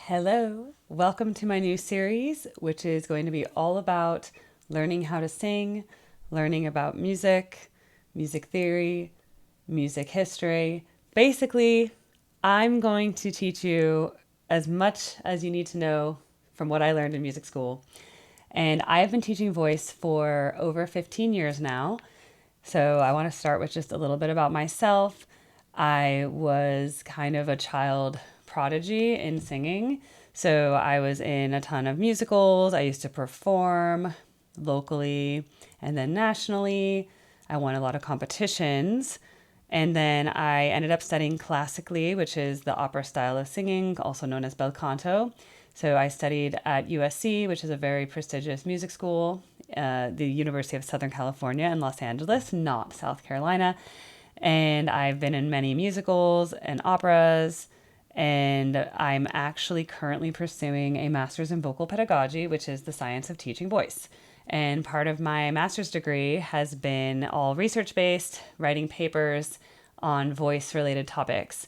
Hello, welcome to my new series, which is going to be all about learning how to sing, learning about music, music theory, music history. Basically, I'm going to teach you as much as you need to know from what I learned in music school. And I've been teaching voice for over 15 years now. So I want to start with just a little bit about myself. I was kind of a child prodigy in singing. So I was in a ton of musicals. I used to perform locally and then nationally. I won a lot of competitions. And then I ended up studying classically, which is the opera style of singing, also known as bel canto. So I studied at USC, which is a very prestigious music school, the University of Southern California in Los Angeles, not South Carolina. And I've been in many musicals and operas. And I'm actually currently pursuing a master's in vocal pedagogy, which is the science of teaching voice. And part of my master's degree has been all research based, writing papers on voice related topics.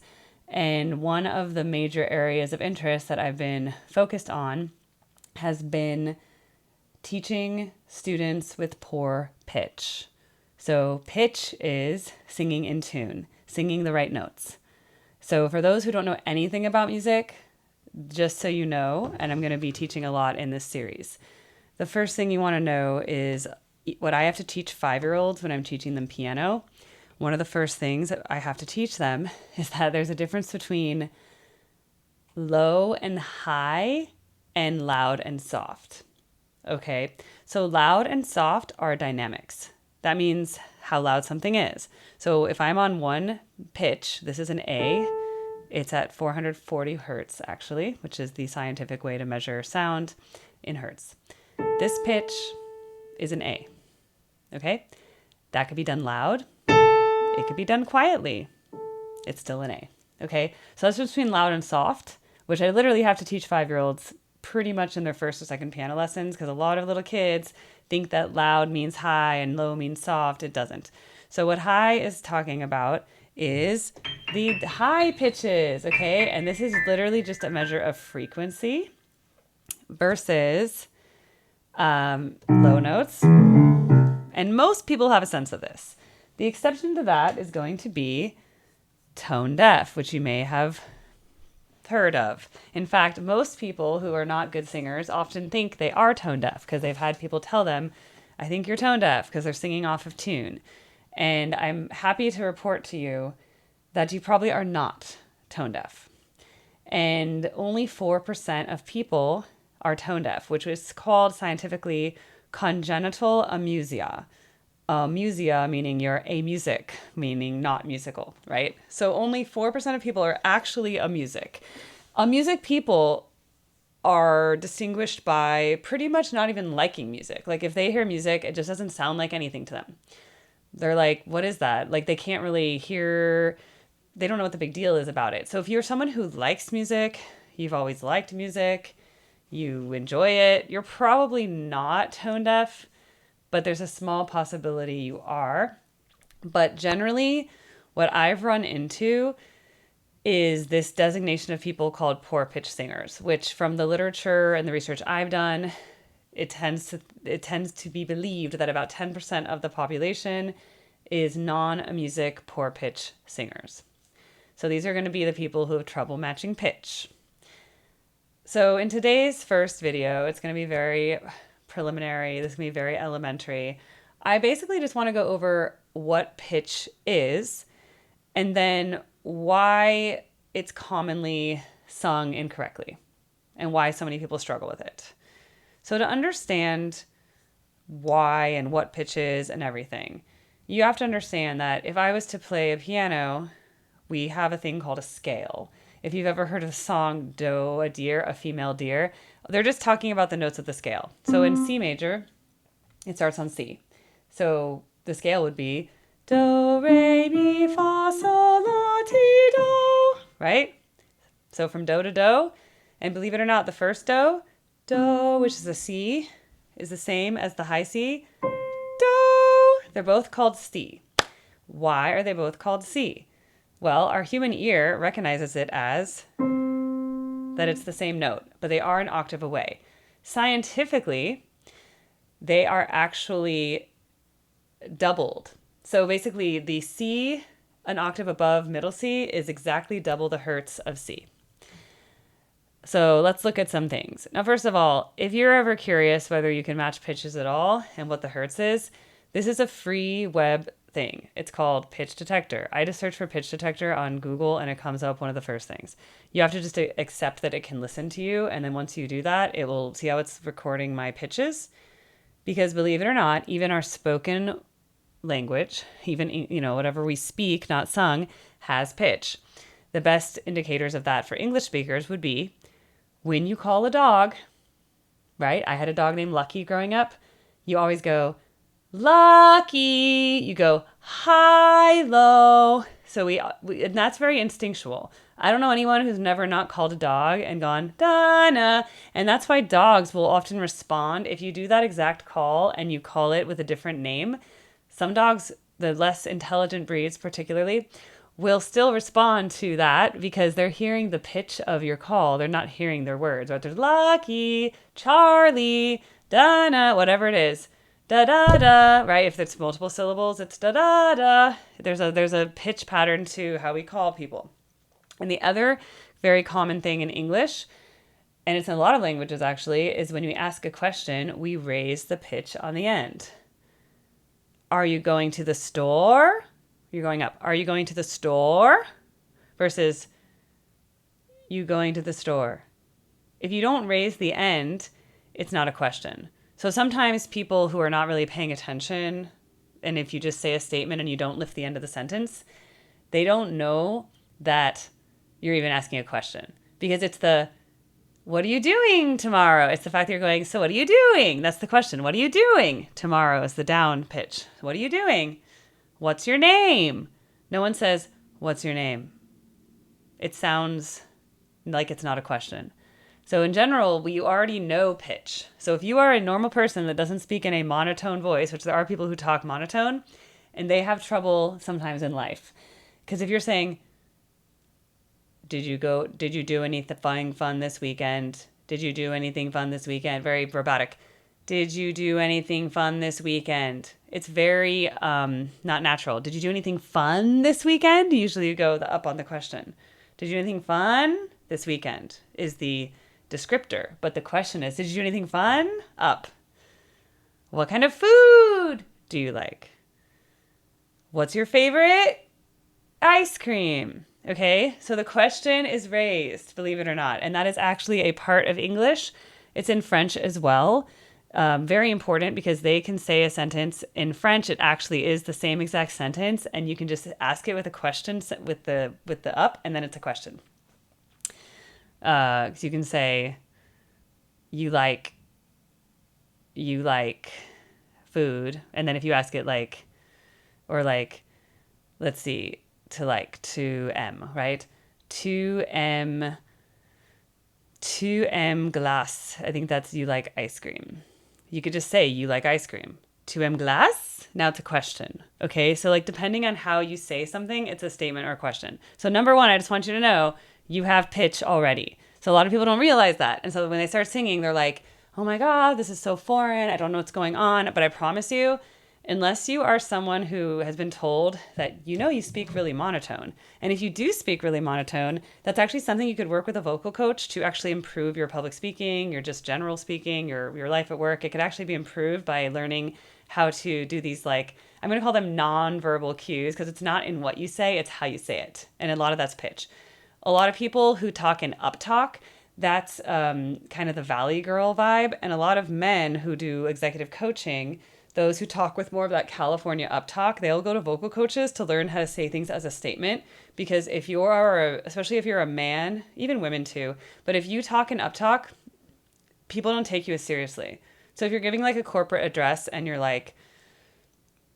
And one of the major areas of interest that I've been focused on has been teaching students with poor pitch. So, pitch is singing in tune, singing the right notes. So, for those who don't know anything about music, just so you know, and I'm going to be teaching a lot in this series, the first thing you want to know is what I have to teach 5-year-olds when I'm teaching them piano. One of the first things that I have to teach them is that there's a difference between low and high and loud and soft. Okay, so loud and soft are dynamics. That means how loud something is. So if I'm on one pitch, this is an A, it's at 440 hertz actually, which is the scientific way to measure sound in hertz. This pitch is an A, okay? That could be done loud. It could be done quietly. It's still an A, okay? So that's between loud and soft, which I literally have to teach 5-year-olds pretty much in their first or second piano lessons because a lot of little kids think that loud means high and low means soft. It doesn't. So what high is talking about is the high pitches, okay? And this is literally just a measure of frequency versus low notes. And most people have a sense of this. The exception to that is going to be tone deaf, which you may have heard of. In fact, most people who are not good singers often think they are tone deaf because they've had people tell them, I think you're tone deaf because they're singing off of tune. And I'm happy to report to you that you probably are not tone deaf. And only 4% of people are tone deaf, which is called scientifically congenital amusia. Amusia meaning you're amusic, meaning not musical, right? So only 4% of people are actually amusic. Amusic people are distinguished by pretty much not even liking music. Like if they hear music, it just doesn't sound like anything to them. They're like, what is that? Like they can't really hear, they don't know what the big deal is about it. So if you're someone who likes music, you've always liked music, you enjoy it, you're probably not tone deaf, but there's a small possibility you are. But generally, what I've run into is this designation of people called poor pitch singers, which from the literature and the research I've done, it tends to be believed that about 10% of the population is non-amusic poor pitch singers. So these are going to be the people who have trouble matching pitch. So in today's first video, it's going to be very preliminary. This is going to be very elementary. I basically just want to go over what pitch is and then why it's commonly sung incorrectly and why so many people struggle with it. So to understand why and what pitch is and everything, you have to understand that if I was to play a piano, we have a thing called a scale. If you've ever heard of the song Do, a deer, a female deer, they're just talking about the notes of the scale. So in C major, it starts on C. So the scale would be Do, Re, Mi, Fa, Sol, La, Ti, Do, right? So from Do to Do, and believe it or not, the first Do, which is a C, is the same as the high C, Do. They're both called C. Why are they both called C? Well, our human ear recognizes it as that it's the same note, but they are an octave away. Scientifically, they are actually doubled. So basically, the C, an octave above middle C, is exactly double the hertz of C. So let's look at some things. Now, first of all, if you're ever curious whether you can match pitches at all and what the hertz is, this is a free web thing. It's called Pitch Detector. I just search for Pitch Detector on Google and it comes up one of the first things. You have to just accept that it can listen to you. And then once you do that, it will see how it's recording my pitches. Because believe it or not, even our spoken language, even, whatever we speak, not sung, has pitch. The best indicators of that for English speakers would be when you call a dog, right? I had a dog named Lucky growing up. You always go, Lucky. You go, high, low. So we and that's very instinctual. I don't know anyone who's never not called a dog and gone, Donna. And that's why dogs will often respond if you do that exact call and you call it with a different name. Some dogs, the less intelligent breeds particularly, will still respond to that because they're hearing the pitch of your call. They're not hearing their words. Right? There's Lucky, Charlie, Donna, whatever it is. Da da da, right? If it's multiple syllables, it's da da da. There's a pitch pattern to how we call people. And the other very common thing in English, and it's in a lot of languages actually, is when we ask a question, we raise the pitch on the end. Are you going to the store? You're going up. Are you going to the store? Versus you going to the store. If you don't raise the end, it's not a question. So sometimes people who are not really paying attention, and if you just say a statement and you don't lift the end of the sentence, they don't know that you're even asking a question. Because it's the, what are you doing tomorrow? It's the fact that you're going, so what are you doing? That's the question. What are you doing tomorrow is the down pitch. What are you doing? What's your name? No one says, what's your name? It sounds like it's not a question. So in general, you already know pitch. So if you are a normal person that doesn't speak in a monotone voice, which there are people who talk monotone, and they have trouble sometimes in life. Because if you're saying, did you do anything fun this weekend? Did you do anything fun this weekend? Very robotic. Did you do anything fun this weekend? It's very not natural. Did you do anything fun this weekend? Usually you go up on the question. Did you do anything fun this weekend is the descriptor. But the question is, did you do anything fun? Up. What kind of food do you like? What's your favorite ice cream? Okay, so the question is raised, believe it or not. And that is actually a part of English. It's in French as well. Very important because they can say a sentence in French. It actually is the same exact sentence, and you can just ask it with a question with the up, and then it's a question. So you can say, you like food, and then if you ask it let's see, to M, right? 2M glace. I think that's you like ice cream. You could just say you like ice cream. 2M glace? Now it's a question. Okay, so depending on how you say something, it's a statement or a question. So number one, I just want you to know you have pitch already. So a lot of people don't realize that. And so when they start singing, they're like, oh my God, this is so foreign. I don't know what's going on. But I promise you, unless you are someone who has been told that you speak really monotone. And if you do speak really monotone, that's actually something you could work with a vocal coach to actually improve your public speaking, your just general speaking, your life at work. It could actually be improved by learning how to do these, I'm going to call them nonverbal cues, because it's not in what you say, it's how you say it. And a lot of that's pitch. A lot of people who talk in uptalk, that's kind of the Valley Girl vibe. And a lot of men who do executive coaching, those who talk with more of that California uptalk, they'll go to vocal coaches to learn how to say things as a statement. Because if you are, especially if you're a man, even women too, but if you talk in uptalk, people don't take you as seriously. So if you're giving a corporate address and you're like,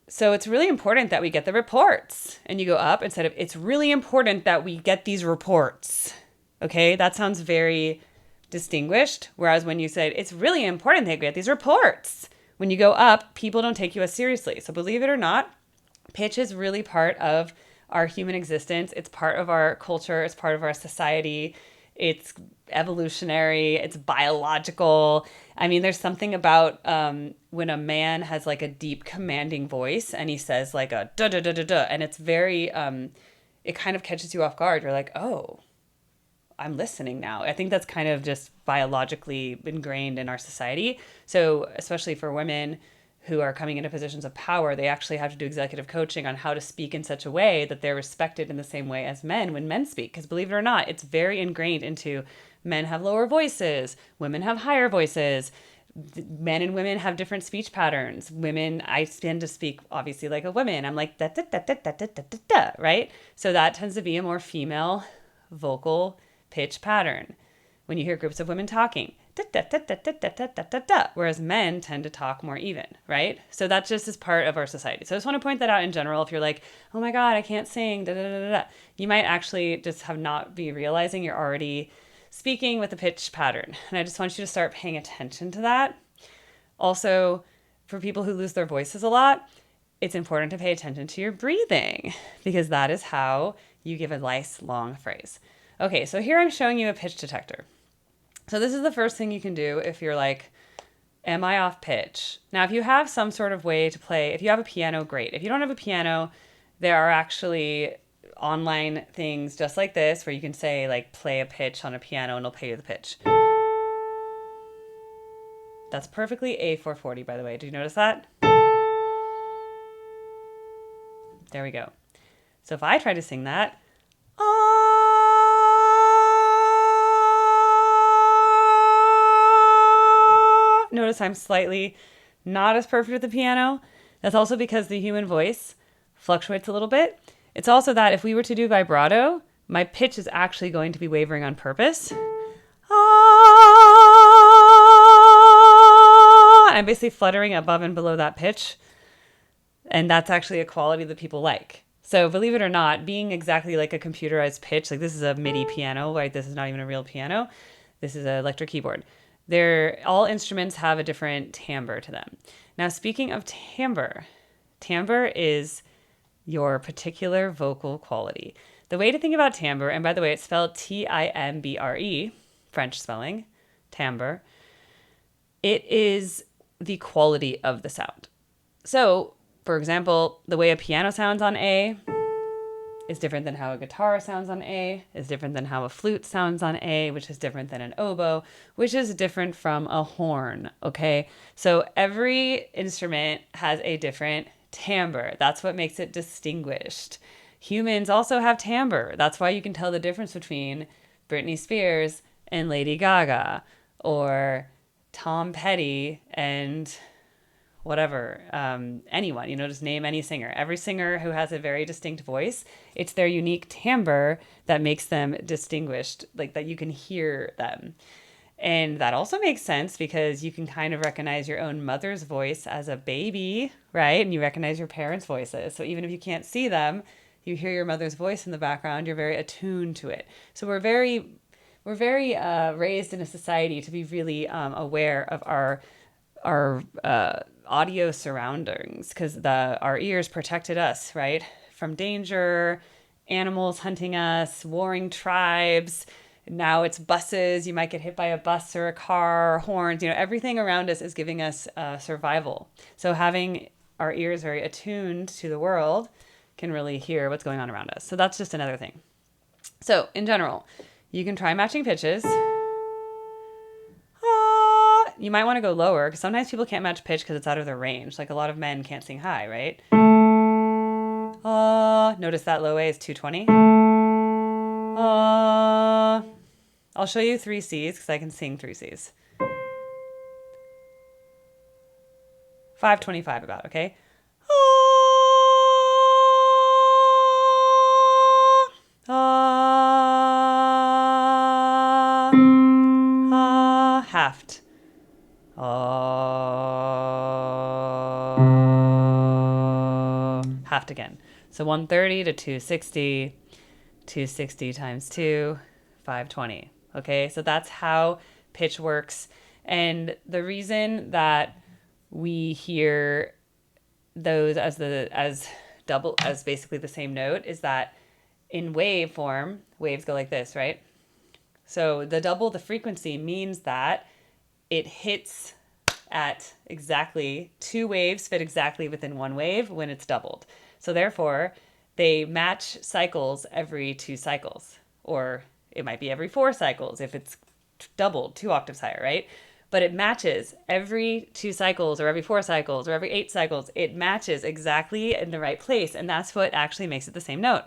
so it's really important that we get the reports. And you go up instead of, it's really important that we get these reports. Okay, that sounds very distinguished. Whereas when you said, it's really important that we get these reports. When you go up, people don't take you as seriously. So believe it or not, pitch is really part of our human existence. It's part of our culture. It's part of our society. It's evolutionary. It's biological. I mean, there's something about when a man has like a deep commanding voice and he says like a da da da da da, and it's very, it kind of catches you off guard. You're like, oh, I'm listening now. I think that's kind of just biologically ingrained in our society. So especially for women who are coming into positions of power, they actually have to do executive coaching on how to speak in such a way that they're respected in the same way as men when men speak. Because believe it or not, it's very ingrained into men have lower voices, women have higher voices. Men and women have different speech patterns. Women, I tend to speak obviously like a woman. I'm like da da da da da da da da da, right? So that tends to be a more female vocal pitch pattern. When you hear groups of women talking, da, da, da, da, da, da, da, da, da, whereas men tend to talk more even, right? So that's just as part of our society. So I just want to point that out in general. If you're like, oh my God, I can't sing, da, da, da, da, da, you might actually just have not be realizing you're already speaking with a pitch pattern. And I just want you to start paying attention to that. Also, for people who lose their voices a lot, it's important to pay attention to your breathing because that is how you give a nice long phrase. Okay, so here I'm showing you a pitch detector. So this is the first thing you can do if you're like, am I off pitch? Now, if you have some sort of way to play, if you have a piano, great. If you don't have a piano, there are actually online things just like this where you can say like play a pitch on a piano and it'll play you the pitch. That's perfectly A440, by the way. Did you notice that? There we go. So if I try to sing that, notice I'm slightly not as perfect with the piano. That's also because the human voice fluctuates a little bit. It's also that if we were to do vibrato, my pitch is actually going to be wavering on purpose. I'm basically fluttering above and below that pitch. And that's actually a quality that people like. So believe it or not, being exactly like a computerized pitch, like this is a MIDI piano, right? This is not even a real piano. This is an electric keyboard. All instruments have a different timbre to them. Now, speaking of timbre, timbre is your particular vocal quality. The way to think about timbre, and by the way, it's spelled Timbre, French spelling, timbre. It is the quality of the sound. So, for example, the way a piano sounds on A is different than how a guitar sounds on A, is different than how a flute sounds on A, which is different than an oboe, which is different from a horn, okay? So every instrument has a different timbre. That's what makes it distinguished. Humans also have timbre. That's why you can tell the difference between Britney Spears and Lady Gaga, or Tom Petty and whatever, anyone, just name any singer. Every singer who has a very distinct voice, it's their unique timbre that makes them distinguished, like that you can hear them. And that also makes sense because you can kind of recognize your own mother's voice as a baby, right? And you recognize your parents' voices. So even if you can't see them, you hear your mother's voice in the background, you're very attuned to it. So we're very raised in a society to be really aware of our audio surroundings because our ears protected us, right? From danger, animals hunting us, warring tribes. Now it's buses. You might get hit by a bus or a car, horns. Everything around us is giving us survival. So having our ears very attuned to the world can really hear what's going on around us. So that's just another thing. So in general, you can try matching pitches. You might want to go lower because sometimes people can't match pitch because it's out of their range. Like a lot of men can't sing high, right? Notice that low A is 220. I'll show you 3 C's because I can sing 3 C's. 525 about, okay? Halved. Halved again. So 130 to 260, 260 times 2, 520. Okay, so that's how pitch works. And the reason that we hear those as basically the same note is that in wave form, waves go like this, right? So the double the frequency means that it hits at exactly 2 waves fit exactly within 1 wave when it's doubled. So therefore, they match cycles every 2 cycles, or it might be every 4 cycles if it's doubled 2 octaves higher, right? But it matches every 2 cycles or every 4 cycles or every 8 cycles. It matches exactly in the right place, and that's what actually makes it the same note.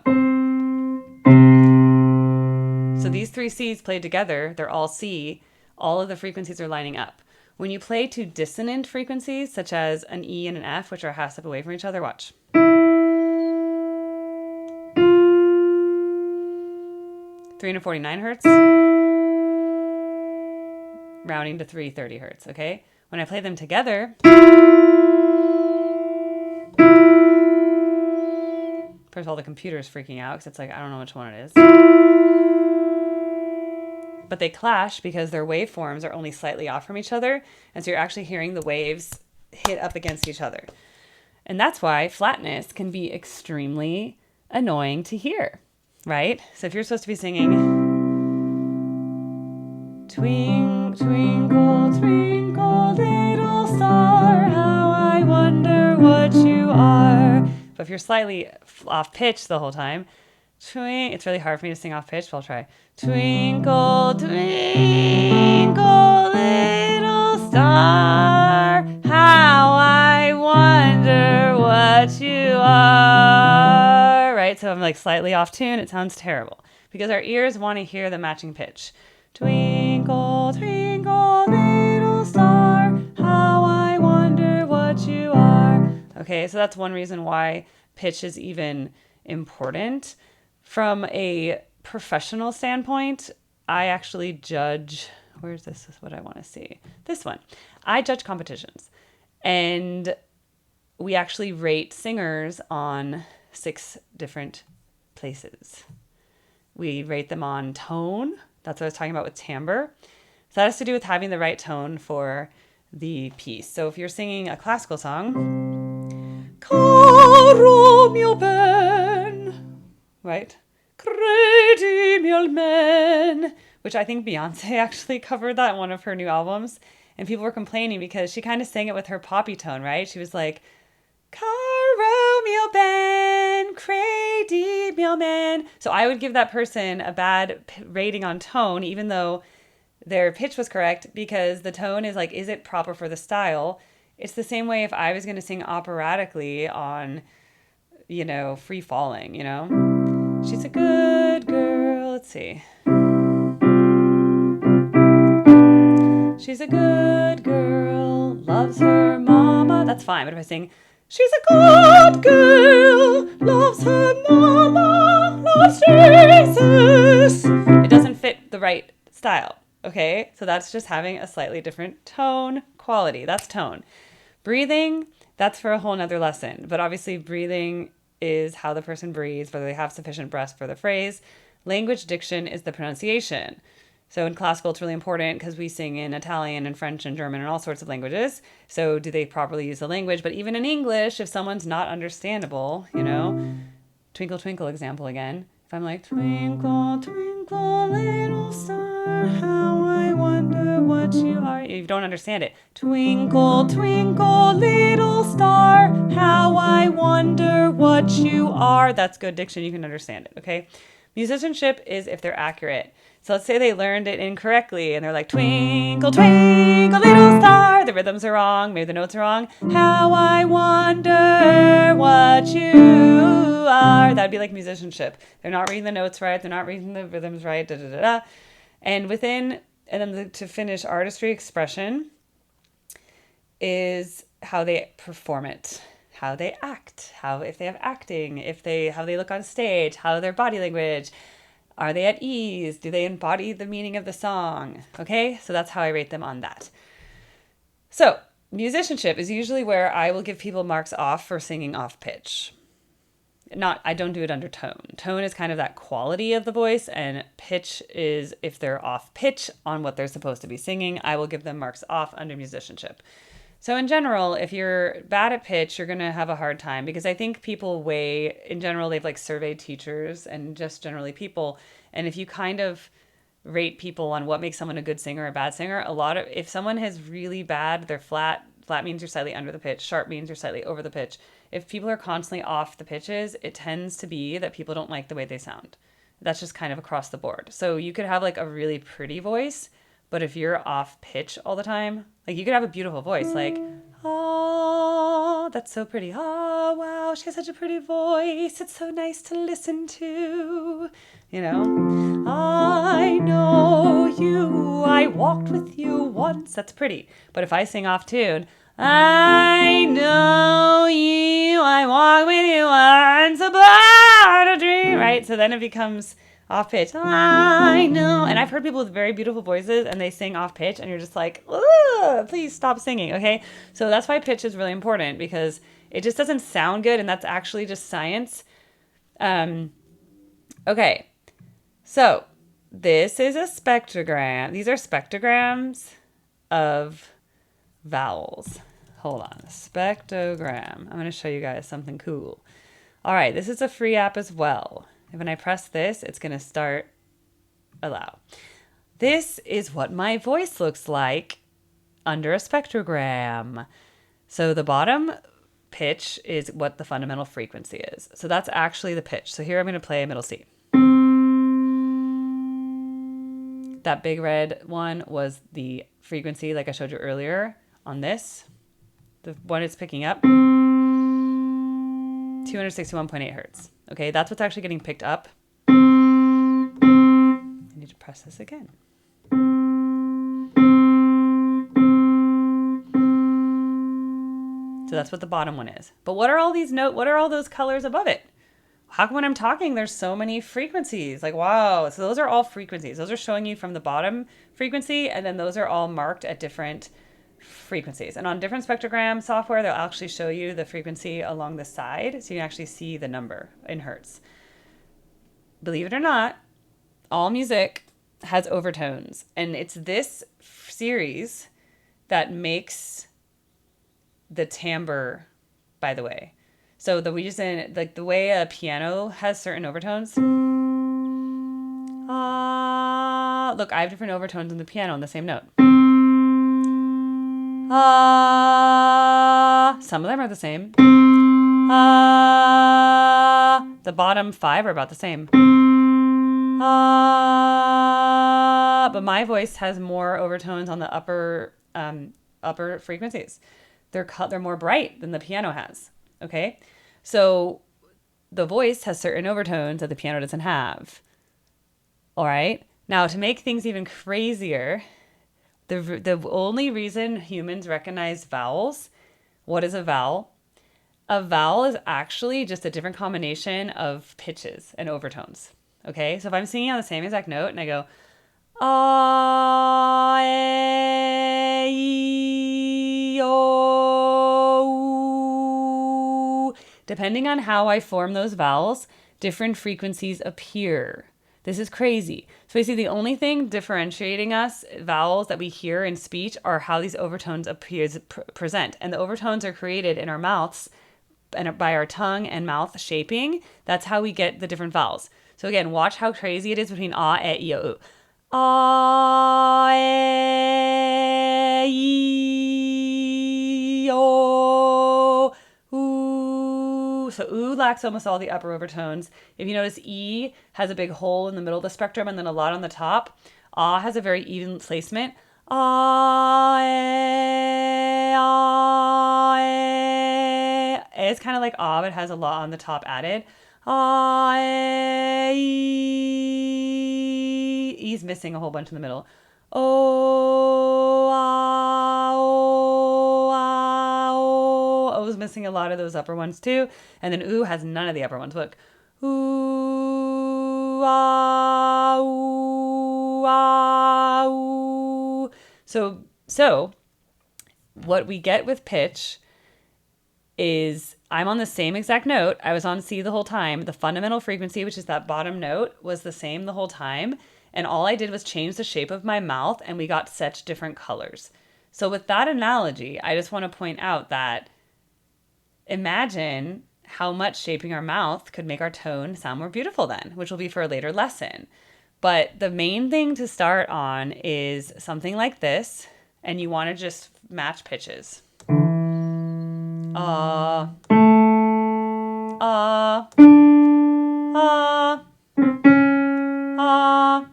So these 3 C's played together, they're all C. All of the frequencies are lining up. When you play 2 dissonant frequencies, such as an E and an F, which are a half step away from each other, watch. 349 hertz, rounding to 330 hertz, okay? When I play them together, first of all, the computer's freaking out because it's like, I don't know which one it is. But they clash because their waveforms are only slightly off from each other, and so you're actually hearing the waves hit up against each other. And that's why flatness can be extremely annoying to hear, right? So if you're supposed to be singing, twinkle, twinkle, twinkle, little star, how I wonder what you are. But if you're slightly off pitch the whole time, it's really hard for me to sing off pitch, but I'll try. Twinkle, twinkle, little star, how I wonder what you are. Right? So I'm like slightly off tune. It sounds terrible because our ears want to hear the matching pitch. Twinkle, twinkle, little star, how I wonder what you are. Okay, so that's one reason why pitch is even important. From a professional standpoint, I actually judge, where's this? This is what I want to see. This one. I judge competitions. And we actually rate singers on 6 different places. We rate them on tone. That's what I was talking about with timbre. So that has to do with having the right tone for the piece. So if you're singing a classical song, Caro mio ben, right? Credimi al men, which I think Beyonce actually covered that in one of her new albums. And people were complaining because she kind of sang it with her poppy tone, right? She was like, Caro mio ben, credi mio men. So I would give that person a bad rating on tone, even though their pitch was correct, because the tone is like, is it proper for the style? It's the same way if I was going to sing operatically on, Free Falling, She's a good girl. Let's see. She's a good girl, loves her mama. That's fine. But if I sing, she's a good girl, loves her mama, loves Jesus, it doesn't fit the right style. Okay? So that's just having a slightly different tone quality. That's tone. Breathing, that's for a whole nother lesson. But obviously breathing is how the person breathes, whether they have sufficient breath for the phrase. Language diction is the pronunciation. So in classical, it's really important because we sing in Italian and French and German and all sorts of languages. So do they properly use the language? But even in English, if someone's not understandable, twinkle, twinkle example again. If I'm like, twinkle, twinkle, little star, how I wonder what you are. You don't understand it. Twinkle, twinkle, little star, how I wonder what you are. That's good diction. You can understand it, okay? Musicianship is if they're accurate. So let's say they learned it incorrectly and they're like, twinkle, twinkle, little star. The rhythms are wrong. Maybe the notes are wrong. How I wonder what you are. That'd be like musicianship. They're not reading the notes right. They're not reading the rhythms right. Da, da, da, da. And then to finish, artistry expression is how they perform it, how they act, if they have acting, how they look on stage, how their body language. Are they at ease? Do they embody the meaning of the song? Okay, so that's how I rate them on that. So musicianship is usually where I will give people marks off for singing off pitch. I don't do it under tone. Tone is kind of that quality of the voice, and pitch is if they're off pitch on what they're supposed to be singing, I will give them marks off under musicianship. So in general, if you're bad at pitch, you're going to have a hard time because I think in general, they've like surveyed teachers and just generally people. And if you kind of rate people on what makes someone a good singer or a bad singer, if someone is really bad, they're flat. Flat means you're slightly under the pitch. Sharp means you're slightly over the pitch. If people are constantly off the pitches, it tends to be that people don't like the way they sound. That's just kind of across the board. So you could have like a really pretty voice, but if you're off pitch all the time, like you could have a beautiful voice, like, oh, that's so pretty. Oh, wow, she has such a pretty voice. It's so nice to listen to. You know, I know you, I walked with you once. That's pretty. But if I sing off tune, I know you, I walked with you once about a dream, right? So then it becomes off pitch. I know. And I've heard people with very beautiful voices and they sing off pitch and you're just like, please stop singing, okay? So that's why pitch is really important, because it just doesn't sound good, and that's actually just science. Okay. So this is a spectrogram. These are spectrograms of vowels. Hold on. Spectrogram. I'm going to show you guys something cool. All right. This is a free app as well. And when I press this, it's going to start allow. This is what my voice looks like under a spectrogram. So the bottom pitch is what the fundamental frequency is. So that's actually the pitch. So here I'm going to play a middle C. That big red one was the frequency, like I showed you earlier on this. The one it's picking up, 261.8 hertz. Okay, that's what's actually getting picked up. I need to press this again. So that's what the bottom one is. But what are all these what are all those colors above it? How come when I'm talking, there's so many frequencies? Like, wow. So those are all frequencies. Those are showing you from the bottom frequency, and then those are all marked at different frequencies. And on different spectrogram software, they'll actually show you the frequency along the side, so you can actually see the number in hertz. Believe it or not, all music has overtones. And it's this series that makes the timbre, by the way. So the reason, like the way a piano has certain overtones. Look, I have different overtones in the piano on the same note. Some of them are the same. The bottom 5 are about the same. But my voice has more overtones on the upper frequencies. They're more bright than the piano has. Okay, so the voice has certain overtones that the piano doesn't have. All right. Now, to make things even crazier, the only reason humans recognize vowels, what is a vowel? A vowel is actually just a different combination of pitches and overtones. Okay, so if I'm singing on the same exact note and I go, ah, e, o, depending on how I form those vowels, different frequencies appear. This is crazy. So basically the only thing differentiating us, vowels that we hear in speech, are how these overtones present. And the overtones are created in our mouths and by our tongue and mouth shaping. That's how we get the different vowels. So again, watch how crazy it is between ah, e, I, o, u. Ah, e, I, o, u. So oo lacks almost all the upper overtones. If you notice, E has a big hole in the middle of the spectrum and then a lot on the top. Ah has a very even placement. Ah, it's kind of like ah, but it has a lot on the top added. Ah, E's missing a whole bunch in the middle. O's missing a lot of those upper ones too. And then oo has none of the upper ones. Look. Ooh, ah, ooh, ah, ooh. So what we get with pitch is I'm on the same exact note. I was on C the whole time. The fundamental frequency, which is that bottom note, was the same the whole time. And all I did was change the shape of my mouth and we got such different colors. So with that analogy, I just want to point out that imagine how much shaping our mouth could make our tone sound more beautiful then, which will be for a later lesson. But the main thing to start on is something like this, and you want to just match pitches. Ah, ah, ah, ah,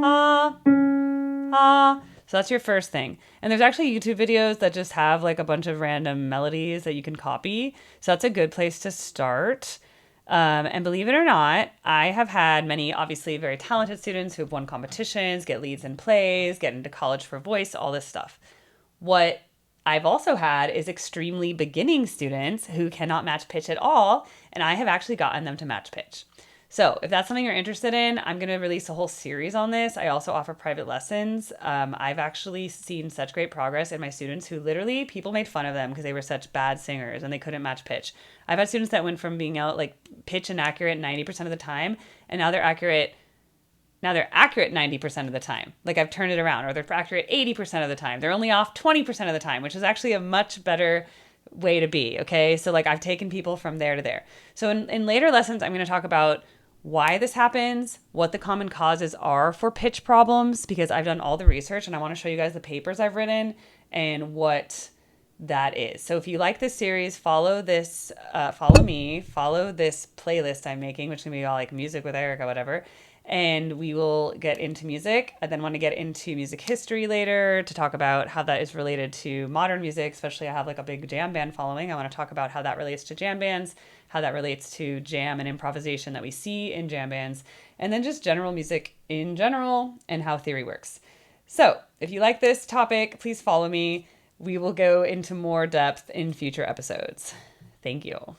ah, ah. So that's your first thing. And there's actually YouTube videos that just have like a bunch of random melodies that you can copy. So that's a good place to start. And believe it or not, I have had many obviously very talented students who have won competitions, get leads in plays, get into college for voice, all this stuff. What I've also had is extremely beginning students who cannot match pitch at all, and I have actually gotten them to match pitch. So if that's something you're interested in, I'm going to release a whole series on this. I also offer private lessons. I've actually seen such great progress in my students who literally people made fun of them because they were such bad singers and they couldn't match pitch. I've had students that went from being out like pitch inaccurate 90% of the time, and now they're accurate 90% of the time. Like I've turned it around, or they're accurate 80% of the time. They're only off 20% of the time, which is actually a much better way to be. Okay. So like I've taken people from there to there. So in later lessons, I'm going to talk about why this happens, what the common causes are for pitch problems, because I've done all the research and I want to show you guys the papers I've written and what that is. So if you like this series, follow this, follow me, follow this playlist I'm making, which is going to be all like music with Erica, whatever. And we will get into music. I then want to get into music history later to talk about how that is related to modern music, especially I have like a big jam band following. I want to talk about how that relates to jam bands, how that relates to jam and improvisation that we see in jam bands, and then just general music in general and how theory works. So if you like this topic, please follow me. We will go into more depth in future episodes. Thank you.